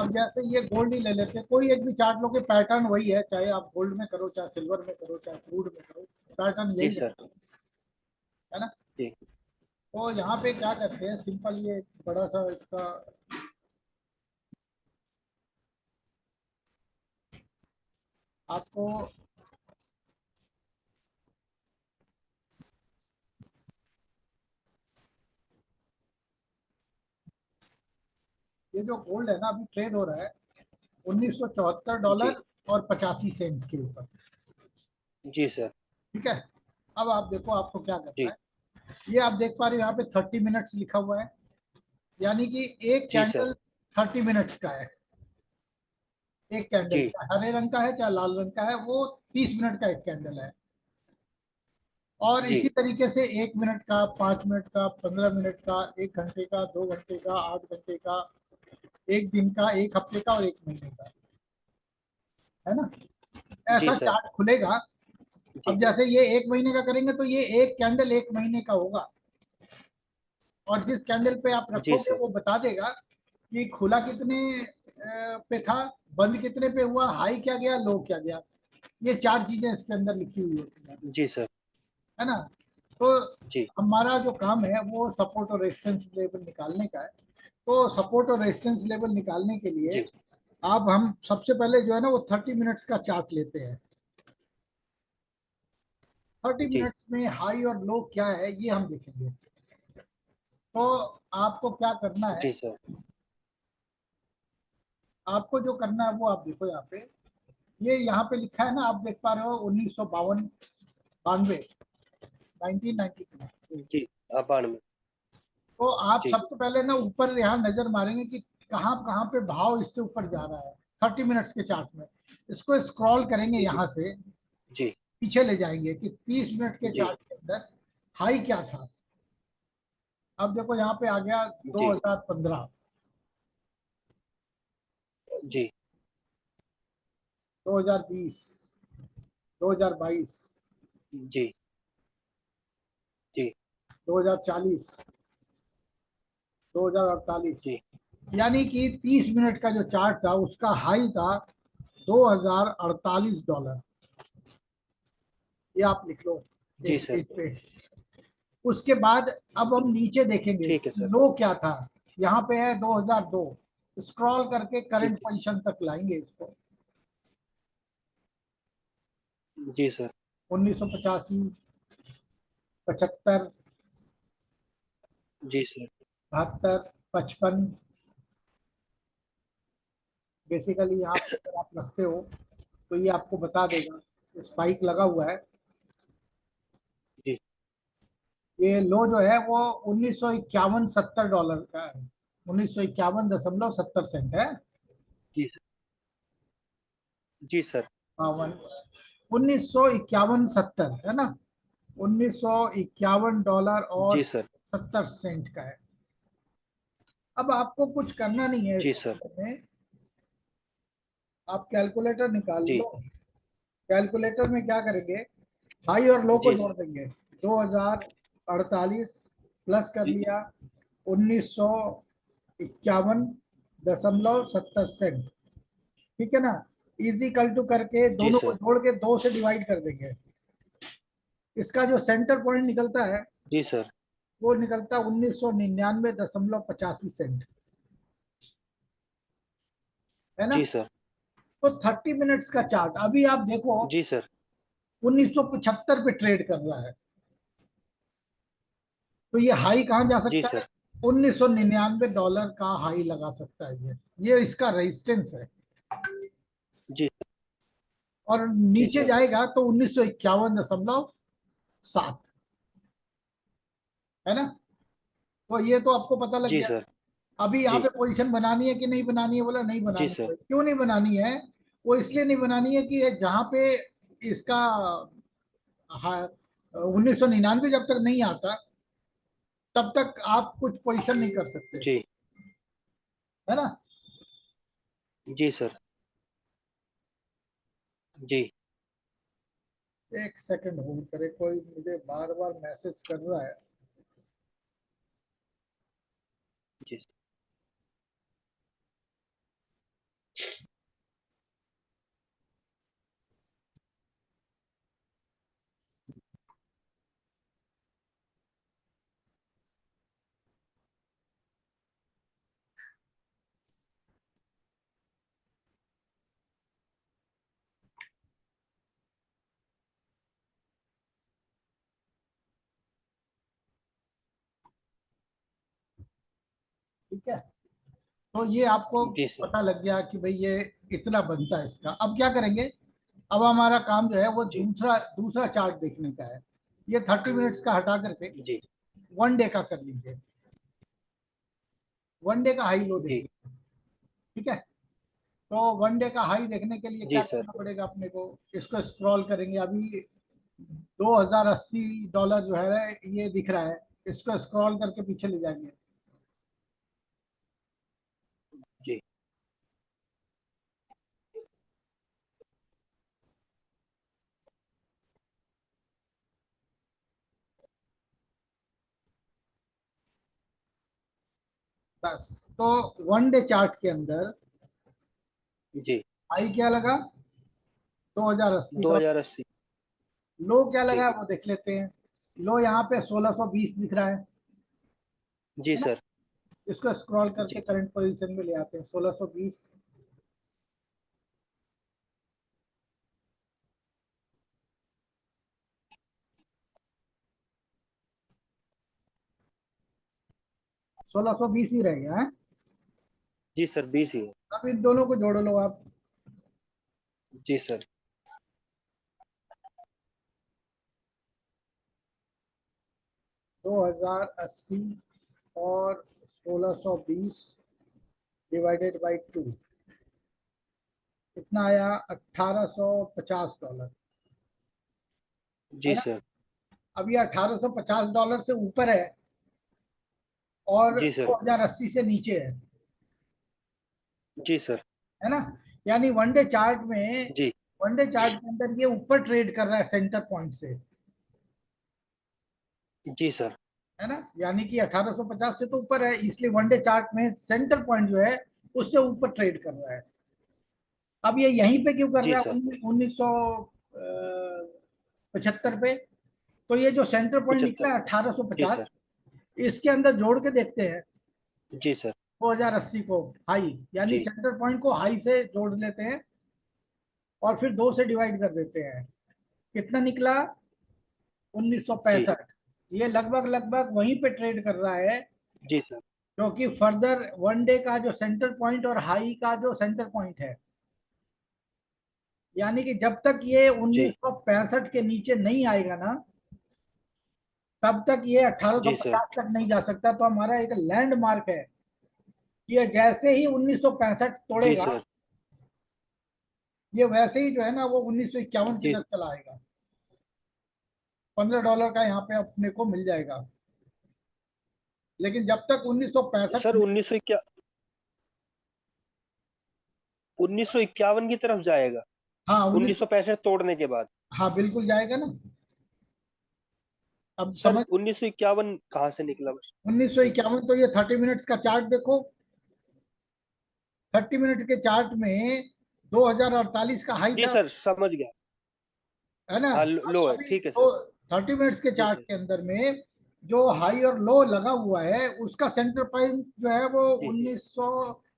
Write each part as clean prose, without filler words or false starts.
अब जैसे ये गोल्ड ही ले लेते, कोई एक भी चार्ट लो के पैटर्न वही है, चाहे आप गोल्ड में करो, चाहे सिल्वर में करो, चाहे क्रूड में करो, पैटर्न जी यही सर। है ना। जी तो यहाँ पे क्या करते हैं, सिंपल ये बड़ा सा इसका आपको ये जो गोल्ड है ना अभी ट्रेड हो रहा है जी $1974 और 85 सेंट के ऊपर। जी सर। ठीक है, अब आप देखो आपको क्या करना जी है। ये आप देख पा रहे हो यहाँ पे 30 मिनट्स लिखा हुआ है, यानी कि एक जी सर। कैंडल 30 मिनट्स का है। एक कैंडल जी चाहे हरे रंग का है चाहे लाल रंग का है, वो 30 मिनट का एक कैंडल है। और जी इसी तरीके से 1 मिनट का, 5 मिनट का, 15 मिनट का, 1 घंटे का, 2 घंटे का, 8 घंटे का, एक दिन का, एक हफ्ते का और एक महीने का, है ना। जी ऐसा सर। चार्ट खुलेगा। जी अब जैसे ये एक महीने का करेंगे तो ये एक कैंडल एक महीने का होगा, और जिस कैंडल पे आप जी रखोगे सर। वो बता देगा कि खुला कितने पे था, बंद कितने पे हुआ, हाई क्या गया, लो क्या गया। ये चार चीजें इसके अंदर लिखी हुई होती हैं, जी सर। है ना। तो जी हमारा जो काम है वो सपोर्ट और रेजिस्टेंस लेवल निकालने का है। तो सपोर्ट और रेजिस्टेंस लेवल निकालने के लिए जी अब हम सबसे पहले जो है ना वो 30 मिनट्स का चार्ट लेते हैं। 30 जी मिनट्स में हाई और लो क्या है ये हम देखेंगे। तो आपको क्या करना है, जी सर। आपको जो करना है वो आप देखो यहाँ पे, ये यहाँ पे लिखा है ना, आप देख पा रहे हो 1952, 1992। जी आभार में। तो आप जी सबसे पहले ना ऊपर यहाँ नजर मारेंगे कि कहाँ कहाँ पे भाव इससे ऊपर जा रहा है 30 मिनट्स के चार्ट में। इसको स्क्रॉल करेंगे यहाँ से, जी पीछे ले जाएंगे कि 30 मिनट के जी चार्ट के अंदर हाई क्या था। अब देखो यहाँ पे आ गया जी 2015, जी 2020, 2022, जी जी 2040, 2048, जी यानी कि 30 मिनट का जो चार्ट था उसका हाई था $2048। ये आप लिख लो जी एक सर। पेज पे। उसके बाद अब हम नीचे देखेंगे ठीक है सर। लो क्या था, यहाँ पे है 2002। स्क्रॉल करके जी करंट पोजीशन तक लाएंगे इसको, जी सर। 1985, 75, जी सर। 72, 55। बेसिकली यहाँ पे अगर आप रखते हो तो ये आपको बता देगा स्पाइक लगा हुआ है। जी ये लो जो है वो 1951 $70 का है, 1951.70 है। जी जी सर। हाँ, 1951.70 है ना, $1951 और जी सर। 70 सेंट का है। अब आपको कुछ करना नहीं है जी इस सर। में, आप कैलकुलेटर निकाल जी लो। कैलकुलेटर में क्या करेंगे, हाई और लो को जी जोड़ सर। देंगे। 2048 प्लस कर लिया 1951.70 ठीक है ना। इजी कल टू करके जी दोनों को सर। जोड़ के 2 से डिवाइड कर देंगे। इसका जो सेंटर पॉइंट निकलता है जी सर। वो निकलता है 1999.85 सेंट, है ना। जी सर। तो 30 मिनट्स का चार्ट अभी आप देखो जी सर। 1975 पे ट्रेड कर रहा है। तो ये हाई कहाँ जा जी सकता है, सर। $1999 का हाई लगा सकता है ये इसका रेजिस्टेंस है। जी और जी नीचे सर। जाएगा तो 1951.7, है ना। तो ये तो आपको पता लग जी गया। सर। अभी यहाँ जी पे पोजीशन बनानी है कि नहीं बनानी है, बोला नहीं जी बनानी सर। है। क्यों नहीं बनानी है, वो इसलिए नहीं बनानी है कि जहाँ पे इसका 1999 जब तक नहीं आता तब तक आप कुछ पोजीशन नहीं कर सकते, जी है ना। जी सर। जी एक सेकंड होल्ड करे, कोई मुझे बार बार मैसेज कर रहा है। जी ठीक है, तो ये आपको जी सर। पता लग गया कि भाई ये इतना बनता है इसका। अब क्या करेंगे, अब हमारा काम जो है वो जी दूसरा दूसरा चार्ट देखने का है। ये 30 मिनट्स का हटा करके जी वन डे का कर लीजिए, वन डे का हाई लो देख जी लीजिए। ठीक है, तो वन डे का हाई देखने के लिए जी क्या सर। करना पड़ेगा अपने को, इसको स्क्रॉल करेंगे। अभी $2080 जो है ये दिख रहा है, इसको स्क्रॉल करके पीछे ले जाएंगे। जी बस, तो वन डे चार्ट के अंदर जी। हाई क्या लगा, 2080 डॉलर। 2080। लो क्या लगा जी है वो देख लेते हैं। लो यहाँ पे 1620 दिख रहा जी है ना। सर। इसको स्क्रॉल जी करके करंट पोजीशन में ले आते हैं, 1620। 1620 ही रह गया है। जी सर, 20 ही है। अब इन दोनों को जोड़ लो आप। जी सर। 2080 और 1620 डिवाइडेड बाई 2 कितना आया, $1850, है जी ना। सर। अब ये $1850 से ऊपर है और जी सर। 2080 से नीचे जी सर। है ना। यानी वनडे चार्ट में, जी वनडे चार्ट के अंदर ये ऊपर ट्रेड कर रहा है सेंटर पॉइंट से, जी सर। है ना। यानी कि 1850 से तो ऊपर है, इसलिए वनडे चार्ट में सेंटर पॉइंट जो है उससे ऊपर ट्रेड कर रहा है। अब ये यहीं पे क्यों कर जी रहा सर। है, 1975 पे। तो ये जो सेंटर पॉइंट 75 निकला है पे। जी सर। 1850, इसके अंदर जोड़ के देखते हैं जी सर। 2080 को हाई, यानी जी सेंटर पॉइंट को हाई से जोड़ लेते हैं और फिर 2 से डिवाइड कर देते हैं। कितना निकला, जी 1965। ये लगभग लगभग वहीं पे ट्रेड कर रहा है, जी सर। क्योंकि फर्दर वन डे का जो सेंटर पॉइंट और हाई का जो सेंटर पॉइंट है, यानी कि जब तक ये जी 1965 के नीचे नहीं आएगा ना, तब तक ये जी सर। 1850 तक नहीं जा सकता। तो हमारा एक लैंडमार्क है, ये जैसे ही 1965 जी तोड़ेगा, सर। ये वैसे ही जो है ना वो 1951 की जी तरफ चला आएगा। $15 का यहाँ पे अपने को मिल जाएगा। लेकिन जब तक 1965, सर, 1951 की तरफ जाएगा। हाँ 19, 1965 तोड़ने के बाद। हाँ बिल्कुल जाएगा ना। अब सर, समझ, 1951 कहाँ से निकला बस? 1951, तो ये 30 मिनट्स का चार्ट देखो। 30 मिनट के चार्ट में 2048 का हाई जी था, सर, समझ गया। है ना। हाँ, अब लो है, अभी ठीक है तो सर। 30 मिनट्स के जी चार्ट सर। के अंदर में जो हाई और लो लगा हुआ है, उसका सेंटर पॉइंट जो है वो जी जी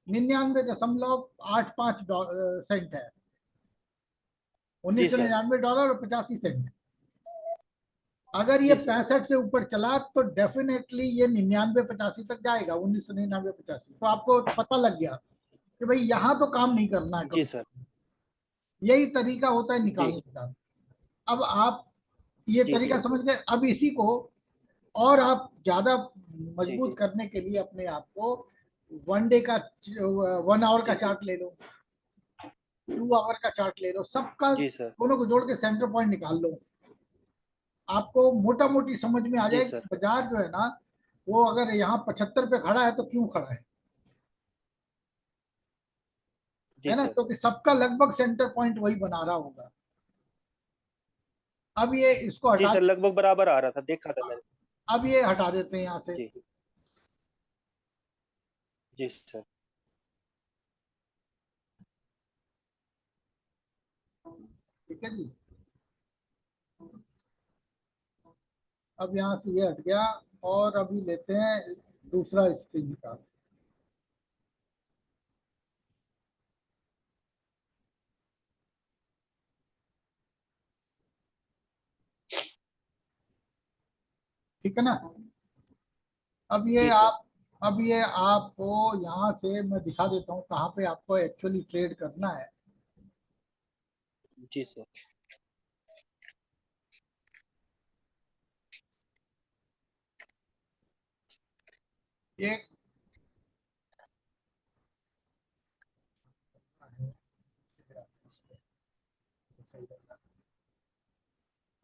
1999.85 सेंट है। जी उन्नीस सौ सर। निन्यानवे डॉलर और 85 सेंट। अगर ये जी सर। 65 से ऊपर चला तो डेफिनेटली ये 99 85 तक जाएगा, 1999 85। तो आपको पता लग गया कि भाई यहाँ तो काम नहीं करना है जी कम से सर। कम। यही तरीका होता है जी निकालने का। अब आप ये जी तरीका सर। समझ गए। अब इसी को और आप ज्यादा जी मजबूत करने के लिए अपने आप को वन डे का, 1 आवर का जी चार्ट ले लो, 2 आवर का चार्ट ले लो, सबका जी सर। दोनों को जोड़ के सेंटर पॉइंट निकाल लो। आपको मोटा मोटी समझ में आ जी जाएगी सर। कि बाजार जो है ना, वो अगर यहाँ 75 पे खड़ा है तो क्यों खड़ा जी है ना, सर। क्योंकि सबका लगभग सेंटर पॉइंट वही बना रहा होगा। अब ये इसको जी हटा, सर, लगभग बराबर आ रहा था, देखा था मैंने। अब ये हटा देते हैं यहाँ से। जी जी सर। ठीक है जी, अब यहाँ से ये हट गया। और अभी लेते हैं दूसरा स्क्रीन का। ठीक है ना। अब ये जी सर। आप अब ये आपको यहाँ से मैं दिखा देता हूँ कहाँ पे आपको एक्चुअली ट्रेड करना है। जी सर। ये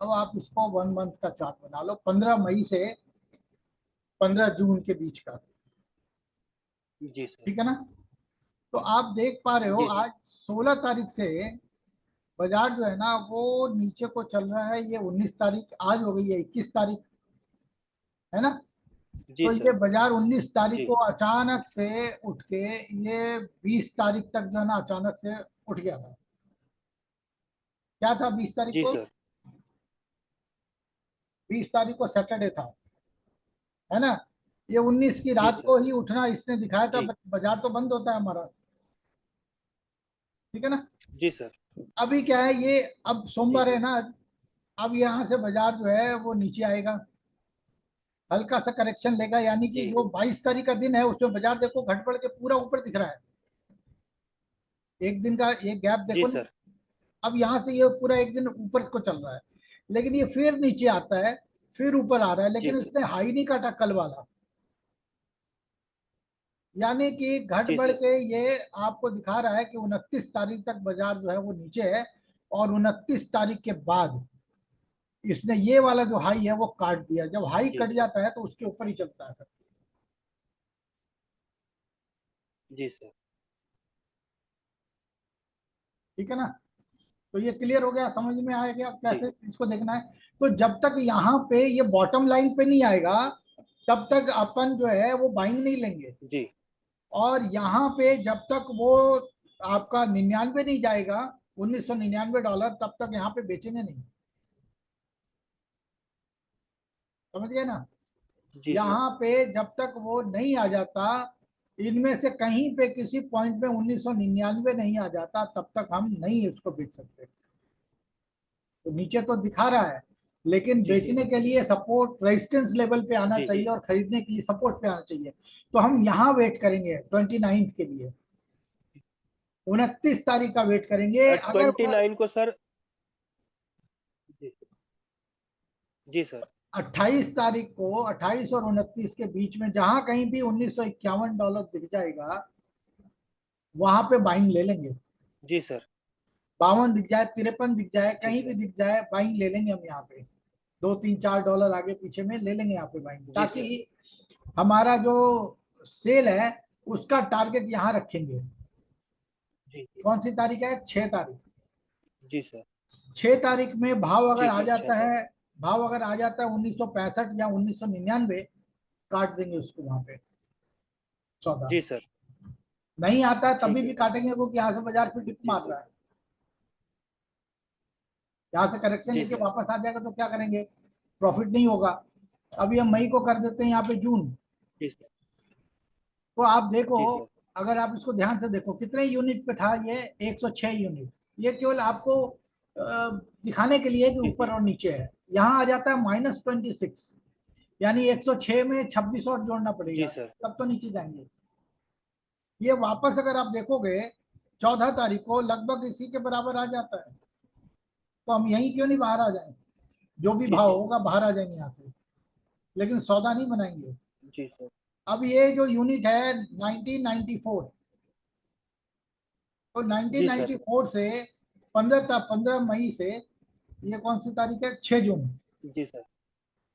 अब आप इसको 1 मंथ का चार्ट बना लो, 15 मई से 15 जून के बीच का। जी सर। ठीक है ना? तो आप देख पा रहे हो जी सर। आज 16 तारीख से बाजार जो है ना वो नीचे को चल रहा है। ये 19 तारीख आज हो गई है, 21 तारीख है ना? जी तो सर। ये बाजार 19 तारीख जी। को अचानक से उठ के ये 20 तारीख तक जो है ना अचानक से उठ गया था। क्या था 20 तारीख जी को? सर। 20 तारीख को सैटरडे था, है ना? ये 19 की जी रात सर। को ही उठना इसने दिखाया था। जी। बाजार तो बंद होता है हमारा, ठीक है ना? जी सर। अभी क्या है ये, अब जी। सोमवार है ना, अब यहाँ से बाजार जो है वो नीचे आएगा, हल्का सा करेक्शन लेगा, यानी कि जी। जो 22 तारीख का दिन है उसमें बाजार देखो घट बढ़ के पूरा ऊपर दिख रहा है। एक दिन का ये गैप जी देखो ना, सर। अब यहाँ से ये पूरा एक दिन ऊपर को चल रहा है, लेकिन ये फिर नीचे आता है, फिर ऊपर आ रहा है, जी लेकिन सर। इसने हाई नहीं काटा कल वाला। यानी कि घट जी बढ़ सर। के ये आपको दिखा रहा है कि 29 तारीख तक बाजार जो है वो नीचे है, और 29 तारीख के बाद इसने ये वाला जो हाई है वो काट दिया। जब हाई जी कट सर। जाता है तो उसके ऊपर ही चलता है फिर। जी सर। ठीक है ना? तो ये क्लियर हो गया, समझ में आ गया जी। कैसे इसको देखना है। तो जब तक यहाँ पे ये बॉटम लाइन पे नहीं आएगा तब तक अपन जो है वो बाइंग नहीं लेंगे। जी। और यहाँ पे जब तक वो आपका 99 नहीं जाएगा, $1999, तब तक यहाँ पे बेचेंगे नहीं। समझ गए ना? जी सर। यहाँ पे जब तक वो नहीं आ जाता, इनमें से कहीं पे किसी पॉइंट पे 1999 नहीं आ जाता, तब तक हम नहीं इसको बेच सकते। तो नीचे तो दिखा रहा है, लेकिन जी। जी। बेचने के लिए सपोर्ट रेजिस्टेंस लेवल पे आना जी। चाहिए जी। और खरीदने के लिए सपोर्ट पे आना चाहिए। तो हम यहाँ वेट करेंगे 29 के लिए, 29 तारीख का वेट करेंगे। अगर 29 को सर। जी। जी सर। 28 तारीख को, 28 और 29 के बीच में जहां कहीं भी $1951 दिख जाएगा, वहां पे बाइंग ले लेंगे। जी सर। 52 दिख जाए, 53 दिख जाए, जी कहीं भी सर। दिख जाए, बाइंग ले लेंगे हम यहाँ पे। $2 3 4 आगे पीछे में ले लेंगे यहाँ पे बाइंग, जी सर। ताकि हमारा जो सेल है उसका टारगेट यहाँ रखेंगे। जी। कौन सी तारीख है? 6 तारीख। जी सर। 6 तारीख में भाव अगर जी आ सर। 6 जाता है, तारीख। भाव अगर आ जाता है 1965 या 1999, काट देंगे उसको वहां पे सौदा। जी सर। नहीं आता है तभी ठीक है भी सर। काटेंगे, क्योंकि यहाँ से बाजार फिर डिप जी मार सर। रहा है। यहाँ से करेक्शन जी लेके सर। वापस आ जाएगा तो क्या करेंगे? प्रॉफिट नहीं होगा। अभी हम मई को कर देते हैं यहाँ पे जून। जी सर। तो आप देखो, जी सर। अगर आप इसको ध्यान से देखो कितने यूनिट पे था ये, 106 यूनिट। ये केवल आपको दिखाने के लिए कि जी। ऊपर जी। और नीचे है। यहाँ आ जाता है -26, यानी 106 में 26 और जोड़ना जी पड़ेगा, सर। तब तो नीचे जाएंगे। ये वापस अगर आप देखोगे 14 तारीख को लगभग इसी के बराबर आ जाता है। तो हम यहीं क्यों नहीं बाहर आ जाए? जो भी जी। भाव जी। होगा बाहर आ जाएंगे यहाँ से, लेकिन सौदा नहीं बनाएंगे। जी सर। अब ये जो यूनिट है 1994, तो जी सर। 1994 से 15 मई से, ये कौन सी तारीख है? 6 जून। जी सर।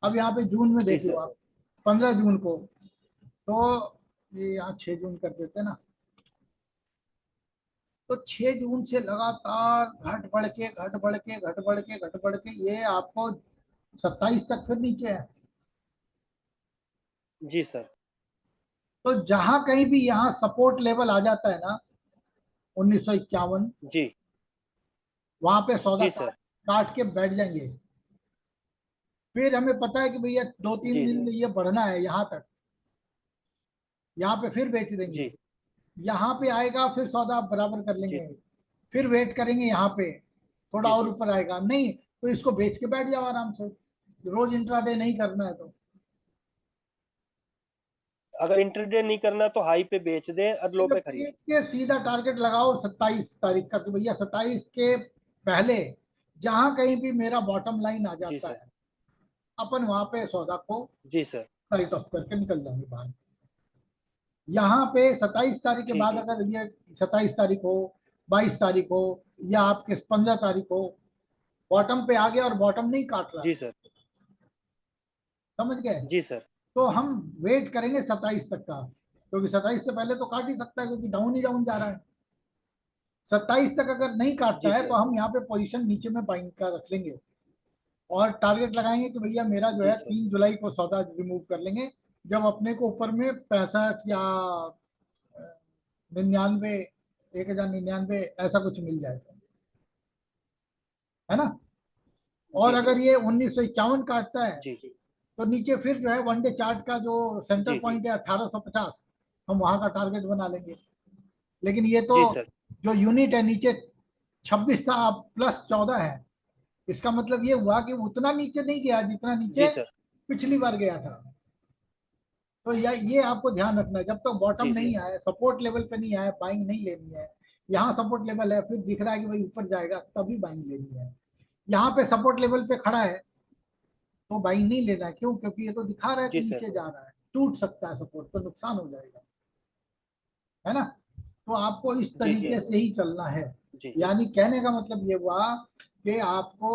अब यहाँ पे जून में जी देख लो सर। आप, 15 जून को, तो ये यहाँ 6 जून कर देते हैं ना। तो 6 जून से लगातार घट बढ़ के घट बढ़ के घट बढ़ के घट बढ़ के ये आपको 27 तक फिर नीचे है। जी सर। तो जहां कहीं भी यहाँ सपोर्ट लेवल आ जाता है ना, 1951, जी। वहां पे सौदा जी काट सर। काट के बैठ जाएंगे। फिर हमें पता है कि भैया 2 3 दिन जी। में ये बढ़ना है यहाँ तक, यहाँ पे फिर बेच देंगे। जी। यहाँ पे आएगा फिर सौदा आप बराबर कर जी। लेंगे, फिर वेट करेंगे यहाँ पे थोड़ा जी और सर। ऊपर आएगा, नहीं तो इसको बेच के बैठ जाओ आराम से। रोज इंट्राडे नहीं करना है तो। अगर इंटरडे नहीं करना तो हाई पे बेच दे और लो पे खरीद। बेच के सीधा टारगेट लगाओ 27 तारीख का कि भैया 27 के पहले जहां कहीं भी मेरा बॉटम लाइन आ जी जाता सर। है, अपन वहां पे सौदा को जी सर। राइट ऑफ करके निकल जाएंगे बाहर। यहाँ पे 27 तारीख के ठीक बाद है सर। अगर ये 27 तारीख हो, 22 तारीख हो, या आपके 15 तारीख हो, बॉटम पे आ गया और बॉटम नहीं काट रहा, जी सर। समझ गए, जी सर। तो हम वेट करेंगे 27 तक का, क्योंकि 27 से पहले तो काट ही सकता है क्योंकि डाउन ही डाउन जा रहा है। 27 तक अगर नहीं जी काटता है तो सर। हम यहाँ पे पोजीशन नीचे में बाइंग का रख लेंगे और टारगेट लगाएंगे कि भैया मेरा जो जी है सर। 3 जुलाई को सौदा रिमूव कर लेंगे, जब अपने को ऊपर में 65 या 99, 1099 ऐसा कुछ मिल जाएगा, है ना। और जी अगर सर। ये 1951 काटता है जी। तो नीचे फिर जो है वनडे चार्ट का जो सेंटर जी। पॉइंट है 1850, हम वहां का टारगेट बना लेंगे। लेकिन ये तो जी सर। जो यूनिट है नीचे 26 था, अब प्लस 14 है, इसका मतलब ये हुआ कि उतना नीचे नहीं गया जितना जी नीचे सर। पिछली बार गया था। तो ये आपको ध्यान रखना है, जब तक बॉटम जी नहीं सर। आए, सपोर्ट लेवल पे नहीं आए, बाइंग नहीं लेनी है। यहाँ सपोर्ट लेवल है, फिर दिख रहा है कि भाई ऊपर जाएगा तभी बाइंग लेनी है। यहाँ पे सपोर्ट लेवल पे खड़ा है तो बाइंग नहीं लेना है, क्यों, क्योंकि ये तो दिखा रहा है कि जी सर। नीचे जा रहा है, टूट सकता है सपोर्ट, तो नुकसान हो जाएगा, है ना। तो आपको इस जी सर। तरीके से ही चलना है। जी। यानी कहने का मतलब ये हुआ कि आपको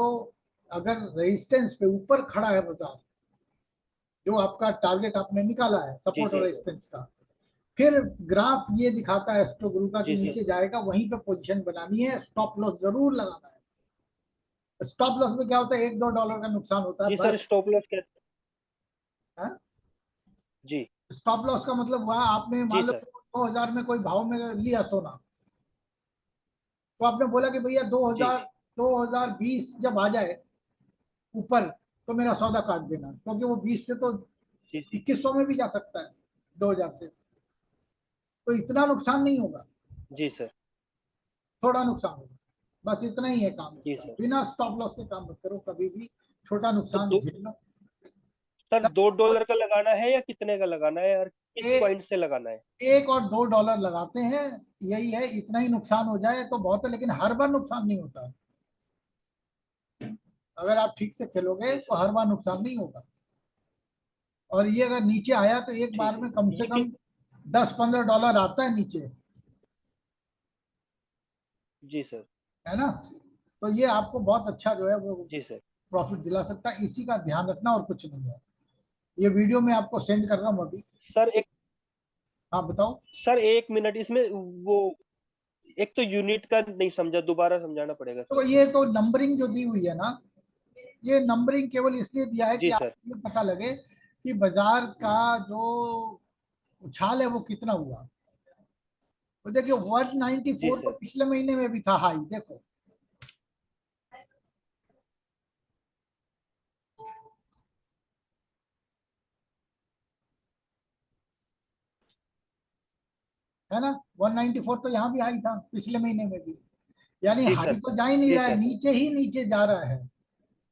अगर रेजिस्टेंस पे ऊपर खड़ा है बाजार, जो आपका टारगेट आपने निकाला है जी सपोर्ट और सर। रेजिस्टेंस का, फिर ग्राफ ये दिखाता है एस्ट्रो गुरु का कि जी सर। नीचे जाएगा, वहीं पे पोजीशन बनानी है, स्टॉप लॉस जरूर लगाना है। स्टॉप लॉस में क्या होता है, $1-2 का नुकसान होता है जी सर, बस। स्टॉप लॉस क्या? हाँ? जी। स्टॉप लॉस का मतलब हुआ आपने जी मान लो सर। 2000 में कोई भाव में लिया सोना, तो आपने बोला कि भैया जी। 2020 जब आ जाए ऊपर तो मेरा सौदा काट देना, क्योंकि वो 20 से तो जी। 2100 में भी जा सकता है 2000 से, तो इतना नुकसान नहीं होगा, जी सर। थोड़ा नुकसान होगा, बस इतना ही है काम जी इसका। सर। बिना स्टॉप लॉस के काम मत करो कभी भी, छोटा तो नुकसान दो झेल लो। सर, जब $2 का लगाना है या कितने का लगाना है और किस ए, पॉइंट से लगाना है? $1 और $2 लगाते हैं, यही है, इतना ही नुकसान हो जाए तो बहुत है, लेकिन हर बार नुकसान नहीं होता है। अगर आप ठीक से खेलोगे जी तो सर। हर बार नुकसान नहीं होगा। और ये अगर नीचे आया तो एक बार ठीक है। में कम से ये कम $10-15 आता है नीचे, जी सर। है ना। तो ये आपको बहुत अच्छा जो है वो जी सर। प्रॉफिट दिला सकता है, इसी का ध्यान रखना और कुछ नहीं है। ये वीडियो मैं आपको सेंड कर रहा हूँ अभी। सर एक हाँ बताओ। सर 1 मिनट इसमें वो एक तो यूनिट का नहीं समझा, दोबारा समझाना पड़ेगा तो सर। ये तो नंबरिंग जो दी हुई है ना, ये नंबरिंग केवल इसलिए दिया है कि जी सर। आपको ये पता लगे कि बाजार का जो उछाल है वो कितना हुआ। तो देखिए जी 194 तो सर। पिछले महीने में भी था हाई, देखो, है ना। 194 तो यहाँ भी हाई था पिछले महीने में भी, यानी जी हाई सर। तो जा ही नहीं जी रहा है, सर। नीचे ही नीचे जा रहा है।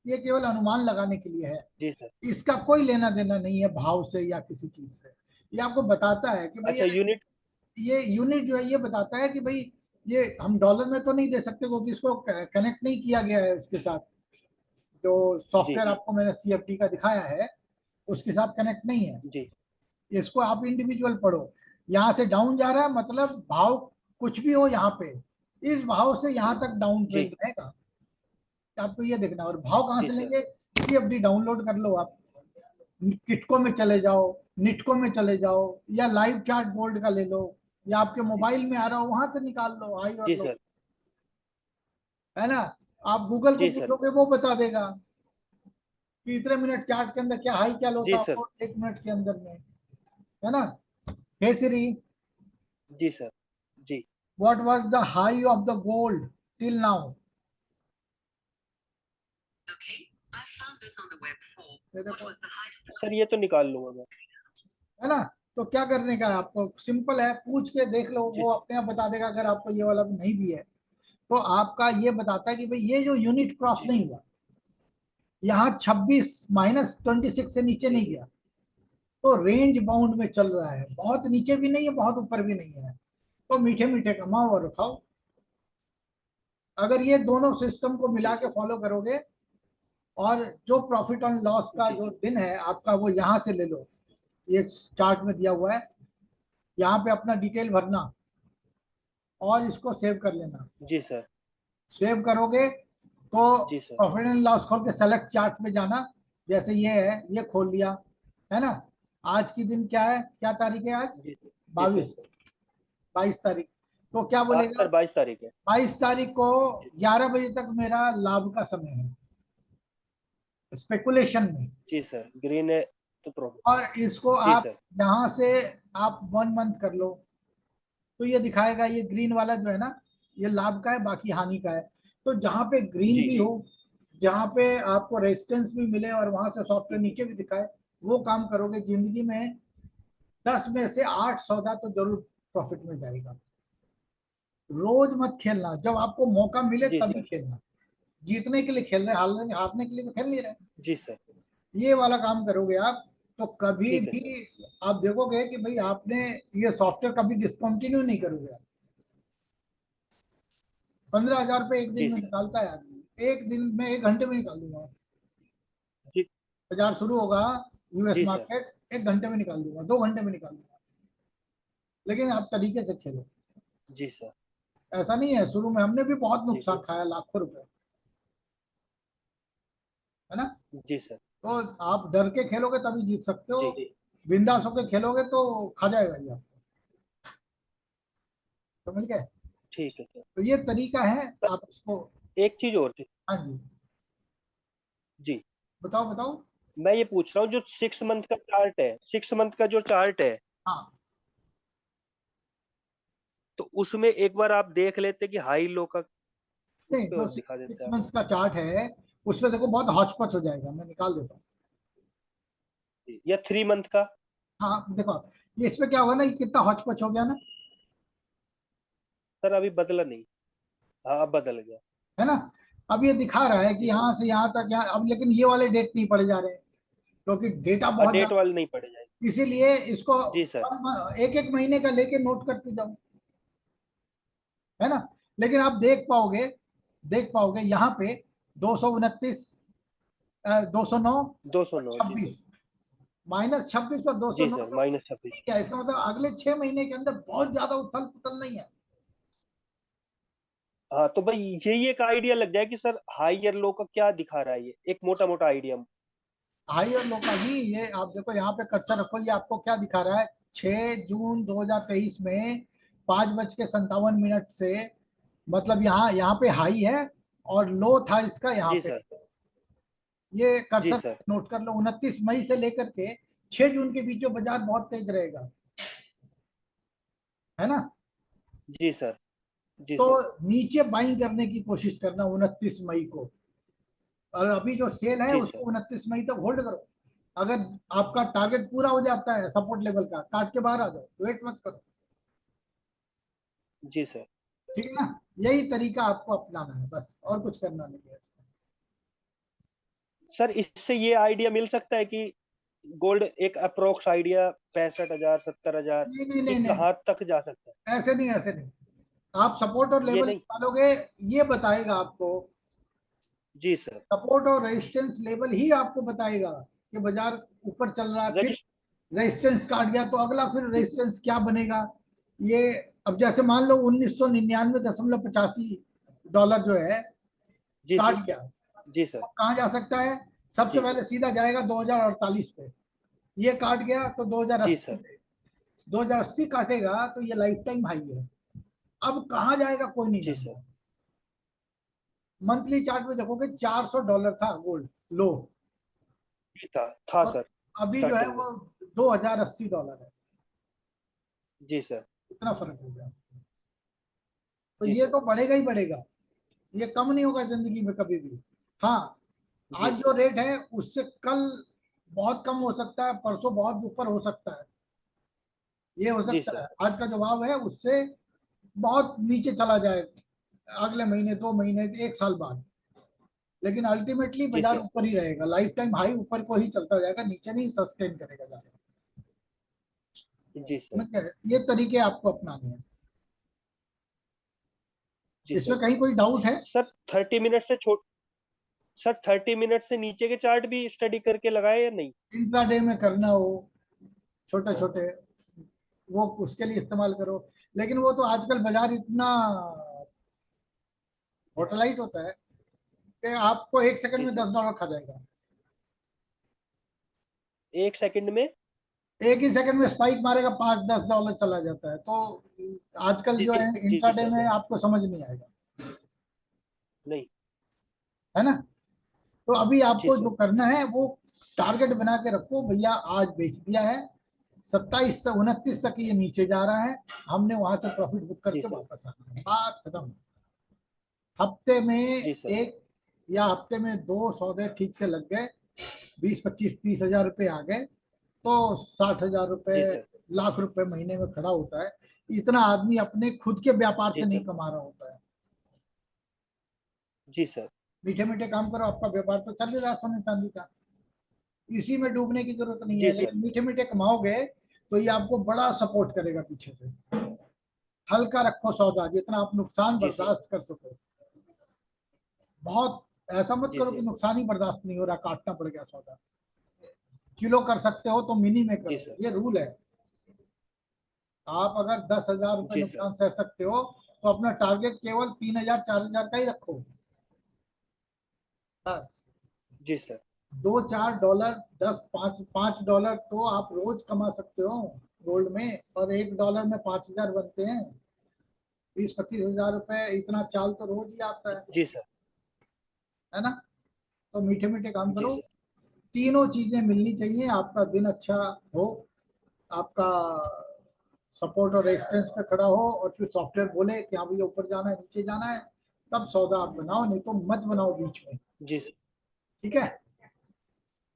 ये केवल अनुमान लगाने के लिए है, जी सर। इसका कोई लेना देना नहीं है भाव से या किसी चीज से। ये आपको बताता है कि भैया अच्छा, यूनिट। ये यूनिट जो है ये बताता है कि भाई ये हम डॉलर में तो नहीं दे सकते क्योंकि इसको कनेक्ट नहीं किया गया है उसके साथ, जो जी। सॉफ्टवेयर आपको मैंने सीएफडी का दिखाया है उसके साथ कनेक्ट नहीं है। जी। इसको आप इंडिविजुअल पढ़ो, यहाँ से डाउन जा रहा है मतलब भाव कुछ भी हो यहाँ पे, इस भाव से यहाँ तक डाउन जी। ट्रेड रहेगा, आपको ये देखना है। और भाव कहाँ जी से सर। लेंगे, सीएफडी डाउनलोड कर लो आप, किटको में चले जाओ, निटको में चले जाओ, या लाइव चार्ट बोल्ड का ले लो, या आपके मोबाइल में आ रहा हो वहां से निकाल लो हाई और जी लो, सर। है ना। आप गूगल को जी सर। पूछोगे वो बता देगा कि इतने मिनट चार्ट के अंदर क्या हाई क्या लो जी था सर। आपको 1 मिनट के अंदर में, है ना। हे सिरी, जी सर। जी। What was the high of the gold till now. Sir ये तो निकाल लूंगा मैं। है ना। तो क्या करने का है आपको, सिंपल है, पूछ के देख लो, जी। वो अपने आप बता देगा अगर आपको ये वाला नहीं भी है तो। आपका ये बताता है कि भाई ये जो यूनिट क्रॉस जी। नहीं हुआ, यहाँ 26 -26 से नीचे जी। नहीं गया, तो रेंज बाउंड में चल रहा है, बहुत नीचे भी नहीं है बहुत ऊपर भी नहीं है, तो मीठे मीठे कमाओ और खाओ। अगर ये दोनों सिस्टम को मिला जी के फॉलो करोगे, और जो प्रॉफिट एंड लॉस का जी जो दिन है आपका वो यहाँ से ले लो, ये चार्ट में दिया हुआ है, यहाँ पे अपना डिटेल भरना और इसको सेव कर लेना। जी सर। सेव करोगे तो जी सर। प्रॉफिट एंड लॉस खोल के सेलेक्ट चार्ट में जाना, जैसे ये है, ये खोल लिया है ना। आज की दिन क्या है, क्या तारीख है आज, जी सर। जी सर। 22, 22 तारीख। तो क्या आज बोलेगा, सर 22 तारीख है। 22 तारीख को जी 11 बजे तक मेरा लाभ का समय है स्पेकुलेशन में। जी सर, ग्रीन है तो प्रॉफिट। और इसको जी आप सर। यहाँ से आप 1 मंथ कर लो, तो ये दिखाएगा, ये ग्रीन वाला जो है ना, ये लाभ का है बाकी हानि का है। तो जहां पे ग्रीन जी भी जी। हो, जहां पे आपको रेजिस्टेंस भी मिले और वहां से सॉफ्टवेयर नीचे भी दिखाए, वो काम करोगे, जिंदगी में 10 में से 8 सौदा तो जरूर प्रॉफिट में जाएगा। रोज मत खेलना, जब आपको मौका मिले जी तभी सर। खेलना। जीतने के लिए खेल रहे, हारने के लिए तो खेल नहीं रहे। जी सर। ये वाला काम करोगे आप, तो कभी ठीक है भी सर। आप देखोगे कि भाई आपने ये सॉफ्टवेयर कभी डिसकंटिन्यू नहीं करोगे आप। 15,000 रुपये एक दिन जी में सर। निकालता है आदमी, एक दिन में 1 घंटे में निकाल दूंगा। जी। बाजार शुरू होगा, यूएस जी सर। मार्केट, 1 घंटे में निकाल दूंगा, 2 घंटे में निकाल दूंगा। लेकिन आप तरीके से खेलो। जी सर। ऐसा नहीं है, शुरू में हमने भी बहुत जी नुकसान सर। खाया, लाखों रुपए, है ना। जी सर। तो आप डर के खेलोगे तभी जीत सकते हो, जी। बिंदास होके खेलोगे तो खा जाएगा ये आपको। तो मिल गए। ठीक है सर। तो ये तरीका है, सर आप इसको। एक चीज और थी। हाँ जी, जी। बताओ बताओ। मैं ये पूछ रहा हूँ, जो 6 मंथ का चार्ट है, 6 मंथ का जो चार्ट है, हाँ, तो उसमें एक बार आप देख लेते कि हाई लो का, उस नहीं, पे जो दिखा सिक्स देते आप। मंथ्स का चार्ट है उसमें देखो बहुत हौच पच हो जाएगा, मैं निकाल देता हूँ। या 3 मंथ का। हाँ देखो, ये इसमें क्या होगा ना, ये कितना हौच पच हो गया ना, सर अभी बदला नहीं। हाँ अब बदल गया। है ना। अब ये दिखा रहा है कि जी यहाँ से यहाँ तक, यहाँ अब, लेकिन ये वाले डेट नहीं पड़े जा रहे हैं, क्योंकि डेटा बहुत डेट ज्यादा, वाले नहीं पड़े जाएंगे। इसीलिए इसको जी सर। एक एक महीने का लेके नोट करते जाओ, है ना। लेकिन आप देख पाओगे यहाँ पे 229, 209 और 209। जी सर। 26, -26 और 209 जी सर, से -26। क्या, इसका मतलब अगले 6 महीने के अंदर बहुत ज्यादा उथल पुथल नहीं है। हाँ तो भाई यही एक आइडिया लग जाए कि सर हाई और लो का क्या दिखा रहा है, ये एक मोटा मोटा आइडिया। हाई और लो का भी, ये आप देखो यहाँ पे कर्सर रखो, ये आपको क्या दिखा रहा है, 6 जून 2023 में 5:57 से, मतलब यहाँ यहाँ पे हाई है और लो था इसका यहाँ जी पे। सर। ये जी कर्सर सर। नोट कर लो, 29 मई से लेकर के 6 जून के बीच में बाजार बहुत तेज रहेगा, है ना। जी सर। जी तो सर। नीचे बाइंग करने की कोशिश करना 29 मई को, और अभी जो सेल है जी उसको सर। 29 मई तक होल्ड करो। अगर आपका टारगेट पूरा हो जाता है सपोर्ट लेवल का, काट के बाहर आ जाओ, वेट मत करो। जी सर। ठीक है ना। यही तरीका आपको अपनाना है, बस और कुछ करना नहीं है। सर इससे ये आइडिया मिल सकता है कि गोल्ड एक अप्रोक्स आइडिया 65,000 70,000 नहीं नहीं कि नहीं नहीं, कहाँ तक जा सकता ऐसे नहीं, ऐसे नहीं। आप सपोर्ट और है, ये लेवल नहीं। निकालोगे, ये बताएगा आपको। जी सर। सपोर्ट और रेजिस्टेंस लेवल ही आपको बताएगा कि बाजार ऊपर चल रहा है, फिर रजिस्ट रेजिस्टेंस काट गया तो अगला फिर जी रेजिस्टेंस क्या बनेगा। ये, अब जैसे मान लो 1999.85 डॉलर जो है, जी काट जी। गया, जी सर। अब कहाँ जा सकता है, सबसे जी। पहले सीधा जाएगा 2048 पे। ये काट गया तो जी 2080 सर। पे, 2080 काटेगा तो ये लाइफ टाइम हाई है। अब कहाँ जाएगा कोई नहीं जी सर। जानता। मंथली चार्ट में देखोगे $400 था गोल्ड लो, जी था और सर। अभी जो है स्टार्टिंग में। वो $2080 है। जी सर। इतना फर्क हो गया। तो जी ये सर। तो बढ़ेगा ही बढ़ेगा, ये कम नहीं होगा जिंदगी में कभी भी। हाँ, जी आज जो सर। रेट है उससे कल बहुत कम हो सकता है, परसों बहुत ऊपर हो सकता है। ये हो जी सकता सर। है आज का जो भाव है उससे बहुत नीचे चला जाए अगले महीने, 2 महीने, 1 साल बाद। लेकिन अल्टीमेटली जी बाजार सर। ऊपर ही रहेगा, लाइफ टाइम हाई ऊपर को ही चलता जाएगा, नीचे नहीं सस्टेन करेगा ज्यादा। जी सर। समझ गए? ये तरीके आपको अपनाने हैं। जी इसमें सर। कहीं कोई डाउट है? सर 30 मिनट से सर 30 मिनट से नीचे के चार्ट भी स्टडी करके लगाए या नहीं? इंट्राडे में करना हो छोटे छोटे, वो उसके लिए इस्तेमाल करो। लेकिन वो तो आजकल बाजार इतना वोलेटाइल होता है कि आपको 1 सेकंड जी में सर। $10 खा जाएगा। 1 सेकंड में? एक ही सेकंड में स्पाइक मारेगा, $5-10 चला जाता है। तो आजकल जी जो है जी इंट्राडे सर। में आपको समझ नहीं आएगा, नहीं। है ना? तो अभी जी आपको जो सर। करना है वो टारगेट बना के रखो, भैया आज बेच दिया है, 27 तक 29 तक ये नीचे जा रहा है, हमने वहां से प्रॉफिट बुक जी करके सर। वापस आना है, बात खत्म। हफ्ते में जी सर। एक या हफ्ते में 2 सौदे ठीक से लग गए, 20, 25, 30 हजार रुपये आ गए, तो 60 हजार रुपये, जी सर। लाख रुपए महीने में खड़ा होता है। इतना आदमी अपने खुद के व्यापार जी से नहीं सर। कमा रहा होता है। जी सर। मीठे मीठे काम करो, आपका व्यापार तो चल ही रहा सोने चांदी का, इसी में डूबने की जरूरत नहीं जी है। सर। लेकिन मीठे मीठे कमाओगे तो ये आपको बड़ा सपोर्ट करेगा पीछे से। हल्का रखो सौदा, जितना आप नुकसान जी सर। बर्दाश्त कर सको। बहुत ऐसा मत जी करो कि सर। नुकसान ही बर्दाश्त नहीं हो रहा, काटना पड़ गया सौदा। किलो कर सकते हो तो मिनी में जी करो, सर। ये रूल है। आप अगर 10 हजार रुपये जी सर। नुकसान सह सकते हो तो अपना टारगेट केवल 3 हजार 4 हजार का ही रखो, बस। जी सर। $2-4, 10, 5 $5 तो आप रोज कमा सकते हो गोल्ड में, और $1 में 5 हजार बनते हैं। 20-25 हजार रुपए, इतना चाल तो रोज ही आता जी सर। है ना? तो मीठे मीठे काम जी करो, सर। तीनों चीजें मिलनी चाहिए, आपका दिन अच्छा हो, आपका सपोर्ट और रेजिस्टेंस पे खड़ा हो, और फिर सॉफ्टवेयर बोले कि हाँ भैया ऊपर जाना है नीचे जाना है, तब सौदा आप बनाओ, नहीं तो मत बनाओ बीच में। जी सर। ठीक है?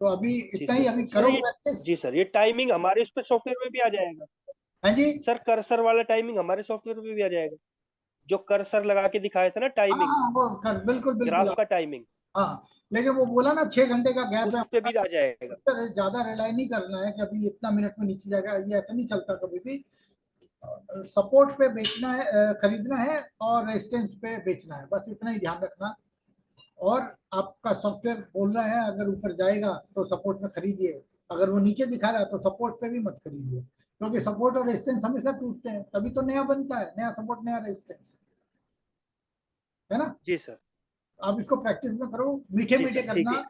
तो अभी जी इतना ही, सर। अभी सर करो ये प्रैक्टिस। जी सर, ये टाइमिंग हमारे उस पे सॉफ्टवेयर में भी आ जाएगा? हाँ जी। सर कर्सर वाला टाइमिंग हमारे सॉफ्टवेयर में भी आ जाएगा? जो कर्सर लगा के दिखाया था ना हाँ टाइमिंग, हाँ, वो कर, बिल्कुल बिल्कुल। ग्राफ का टाइमिंग, हाँ, लेकिन वो बोला ना 6 घंटे का गैप है उस पे हमारा, भी आ जाएगा? उस पर ज्यादा रिलाई नहीं करना है कि अभी इतना मिनट में नीचे जाएगा, ये ऐसा नहीं चलता कभी भी। सपोर्ट पे बेचना है, खरीदना है, और रेजिस्टेंस पे बेचना है, बस इतना ही ध्यान रखना। और आपका सॉफ्टवेयर बोल रहा है अगर ऊपर जाएगा तो सपोर्ट में खरीदिए, अगर वो नीचे दिखा रहा है तो सपोर्ट पे भी मत खरीदिए, क्योंकि सपोर्ट और रेजिस्टेंस हमेशा टूटते हैं, तभी तो नया बनता है, नया सपोर्ट नया रेजिस्टेंस, है ना? जी सर। आप इसको प्रैक्टिस में करो, मीठे जी मीठे सर, ठीक करना। है।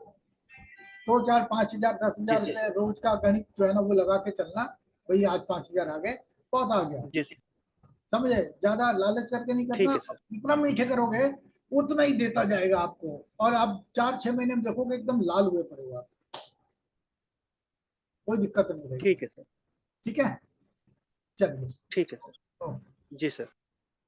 2, 4, 5 हजार, दस जी हजार सर। रुपए रोज का गणित जो है ना वो लगा के चलना। भाई आज 5 हजार आ गए, बहुत आ गया, जी सर, समझे? ज्यादा लालच करके नहीं करना। ठीक है सर। जितना मीठे करोगे उतना ही देता जाएगा आपको, और आप 4-6 महीने में देखोगे एकदम लाल हुए पड़ेगा, कोई दिक्कत नहीं रहेगी। ठीक है सर। ठीक है, चलिए। ठीक है सर। जी सर।